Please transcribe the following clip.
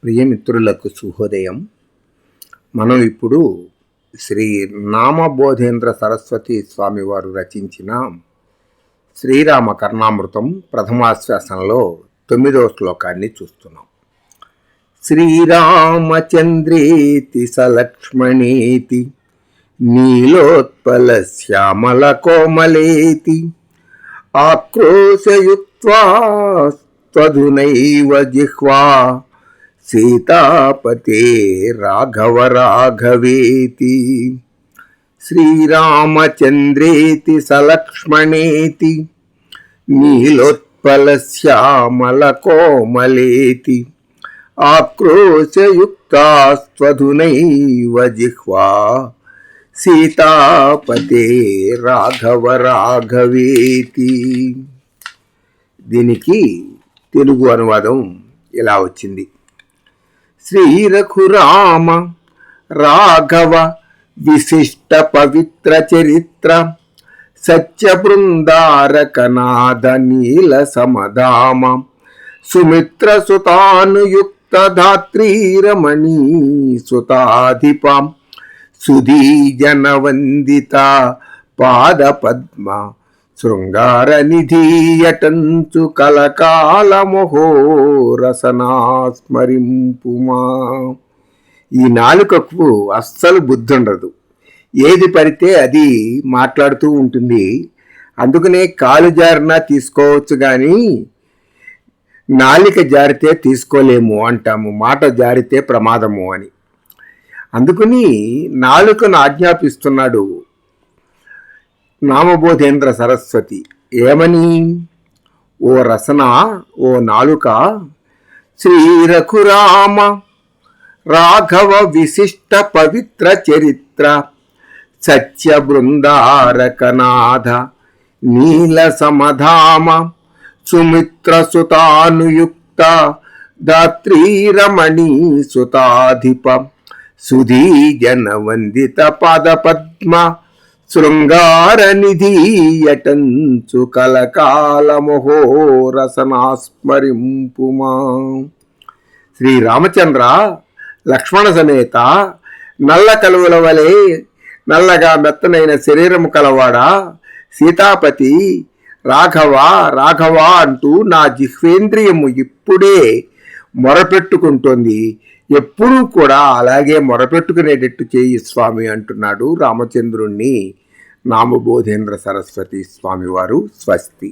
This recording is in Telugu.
ప్రియమిత్రులకు శుభోదయం. మనం ఇప్పుడు శ్రీ నామబోధేంద్ర సరస్వతి స్వామి వారు రచించిన శ్రీరామ కర్ణామృతం ప్రథమాశ్వాసంలో 9వ శ్లోకాన్ని చూస్తున్నాం. శ్రీరామచంద్రేతి సలక్ష్మణేతి నీలోత్పల శ్యామల కోమలేతి ఆక్రోశయుక్త్వా త్వధునైవ జిహ్వా సీతాపతే రాఘవ రాఘవేతి. శ్రీరామచంద్రేతి సలక్ష్మణేతి నీలోత్పల శ్యామల కోమలేతి ఆక్రోశయుక్తాస్త్వధునైవ జిహ్వా సీతాపతే రాఘవ రాఘవేతి. దీనికి తెలుగు అనువాదం ఇలా వచ్చింది. శ్రీ రఘురామ రాఘవ విశిష్ట పవిత్ర చరిత్ర సత్య బృందారకనాథ నీల సమధామ సుమిత్ర సుతానుయుక్త ధాత్రీరమణీ సుతాధిప సుధీజన వందిత పాద పద్మ శృంగార నిధీయటంచు కలకాలమోహోరసనా స్మరింపుమా. ఈ నాలుకకు అస్సలు బుద్ధి ఉండదు. ఏది పడితే అది మాట్లాడుతూ ఉంటుంది. అందుకనే కాలు జారినా తీసుకోవచ్చు కానీ నాలిక జారితే తీసుకోలేము అంటాము. మాట జారితే ప్రమాదము అని. అందుకని నాలుకను ఆజ్ఞాపిస్తున్నాడు నామబోధేంద్ర సరస్వతి. ఏమని? ఓ రసన, ఓ నాలుక, శ్రీ రఘురామ రాఘవ విశిష్ట పవిత్ర చరిత్ర సత్య బృందారకనాథ నీల సమధామ సుమిత్ర సుతానుయుక్త ధాత్రీరమణీ సుతాధిప సుధీజన వందిత పాద పద్మ శృంగార నిధీయటంచు కలకాలమోహోరసనాస్మరింపుమా. శ్రీరామచంద్ర లక్ష్మణ సమేత నల్ల కలువల వలె నల్లగా మెత్తనైన శరీరము కలవాడా, సీతాపతి రాఘవ రాఘవ అంటూ నా జిహ్వేంద్రియము ఇప్పుడే మొరపెట్టుకుంటోంది. ఎప్పుడూ కూడా అలాగే మొరపెట్టుకునేటట్టు చేయి స్వామి అంటున్నాడు రామచంద్రుణ్ణి నామబోధేంద్ర సరస్వతి స్వామివారు. స్వస్తి.